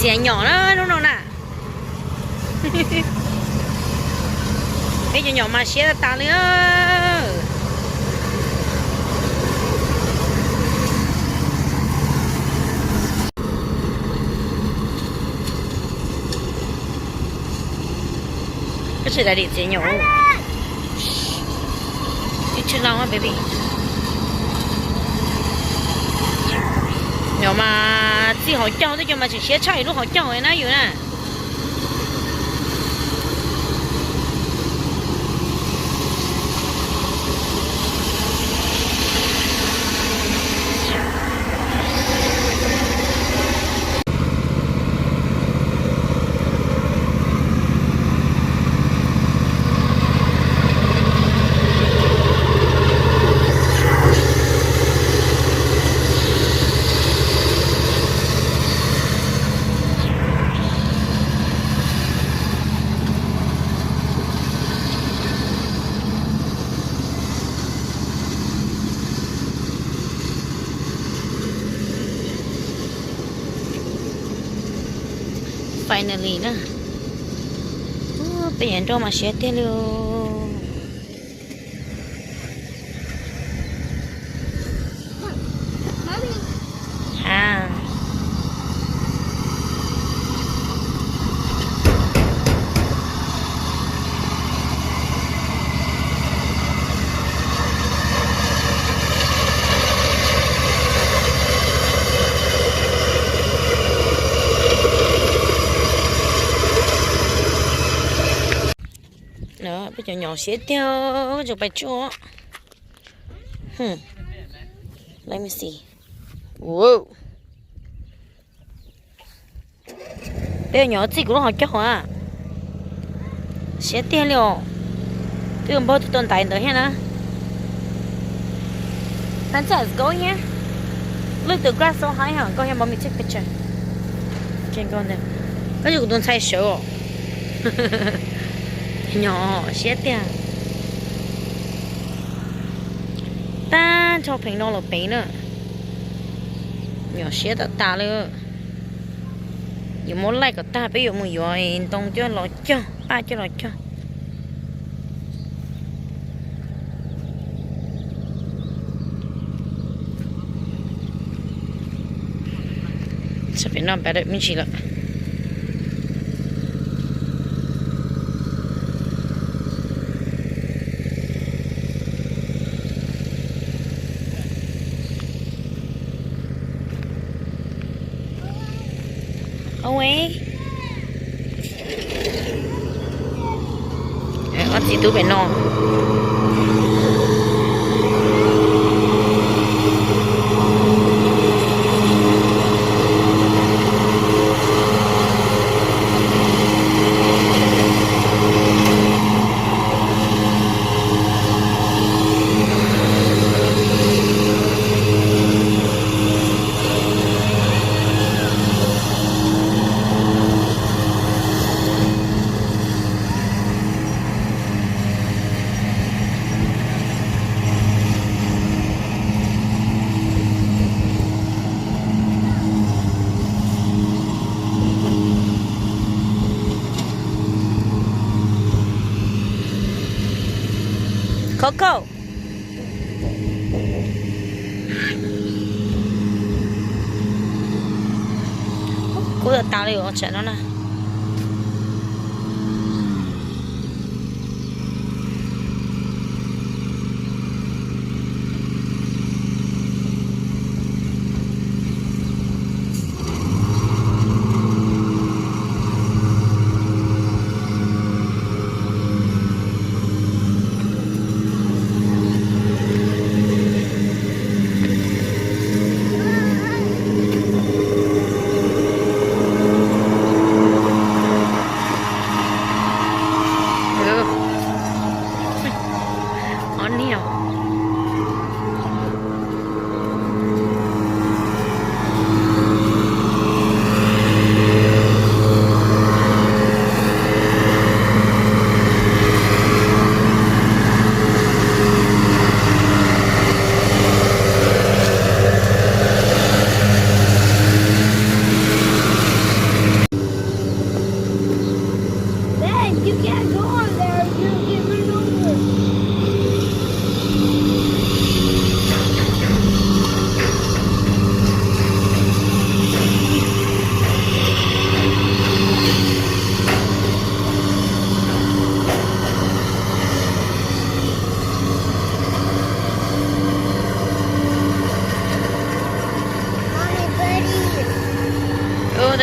Xẻ nhỏ đó đúng không nè. Bây giờ nhỏ mà xẻ ta nữa. Cái sự đại điện xẻ nhỏ. You chill out, baby. Nhỏ mà chỉ hỏi cho thôi, chứ mà chỉ xé chạy lúc hỏi cho ấy nãy rồi nè. Finally na. Pengen cho machete lo. À. Đó, bây giờ nhỏ xé theo rồi phải cho. Let me see. Wow. Bây giờ nhỏ chỉ cũng học cho hả? Xé theo liệu. Tôi không bao giờ tồn tại nữa hết nè. Let's go nhé. Look, the grass so high, huh? Go ahead, mommy, take picture. Can't go in there. Cái gì cũng don't say show. Nhỏ xé tiền ta cho平咯落俾啦，nhỏ xé得大了，有冇嚟個大俾有冇用動咗落咗，擺咗落咗。這邊那擺得面去了。喂，我自己都俾弄。Coco. Cô đã tạo được chuyện đó nè.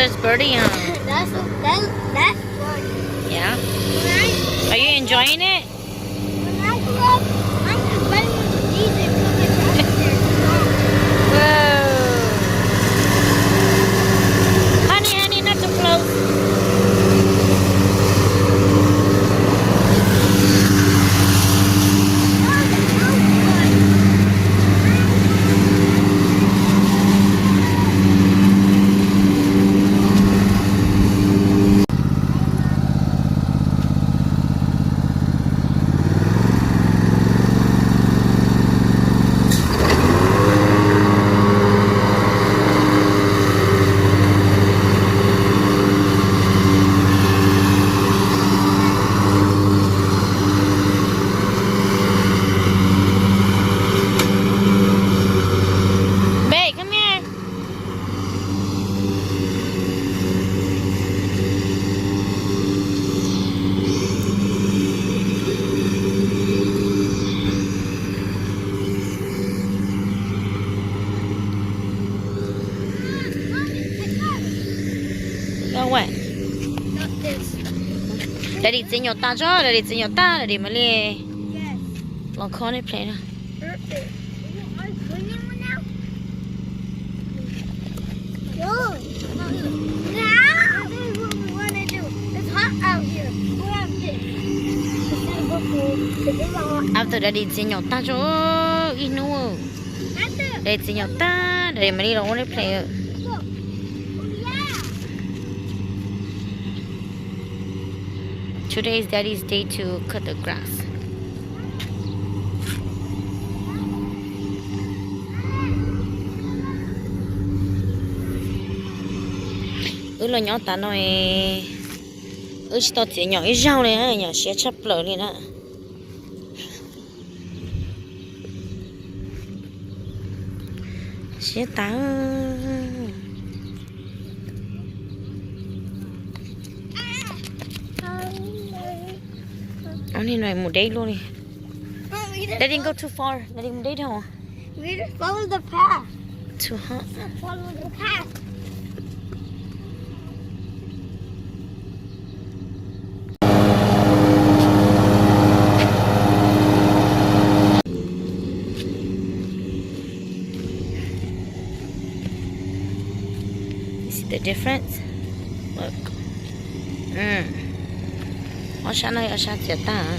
there's birdie, huh? That's fun. Yeah. When Are you enjoying it? I grow up, I'm gonna buy one of these and put my tractor there. Whoa. Honey, not too close. Babe, come here. Go what? Not this. Daddy trên nhỏ ta cho, daddy trên nhỏ ta, daddy mà lê. Yes. Lòng khó này play nè. Are you cleaning one now? Good. Now, this is what we want to do. It's hot out here. We have this. After daddy trên nhỏ ta cho, ít nữa. Daddy trên nhỏ ta, daddy mà lê lòng này play. Yeah. Today is daddy's day to cut the grass. Là nhỏ ta nói chỉ tao chỉ nhỏ ít rau này hả, nhỏ sẽ chấp lợn này đó. Sẽ tá. Ông này nói một đấy luôn đi. Let him go too far. Let him đấy thôi. We just follow the path. Too hot. Follow the path. You see the difference? Look. Ở xa này ở xa chết ta.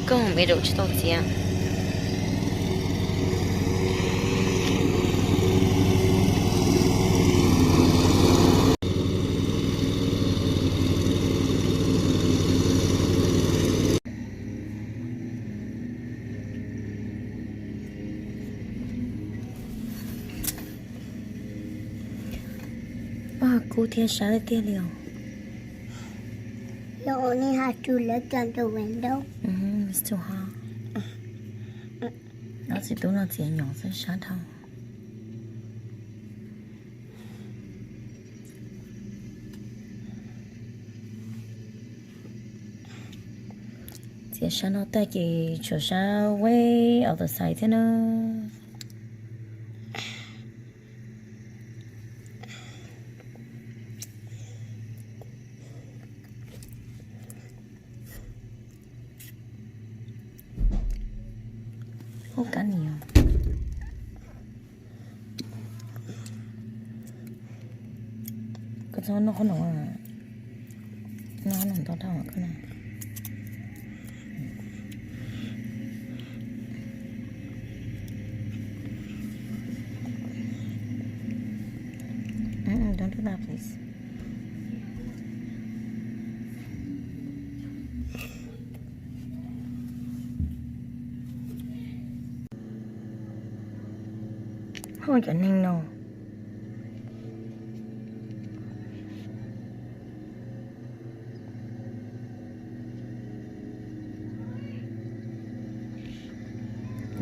Có không biết đâu chứ tao chết. Cô thiên sáng lên tiên liều. You only have to look out the window. It's too hot. Nó chỉ đúng là chỉ nhỏ sẽ sáng thôi. Chỉ sáng nó tay kì chỗ sáng way other side thế nữa. Không cả nhiều. Cái đó nó có nổi à. Nó nổi to to ở cái này. Don't do that, please. Không có ninh đâu.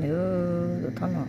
Được, được thôi nào.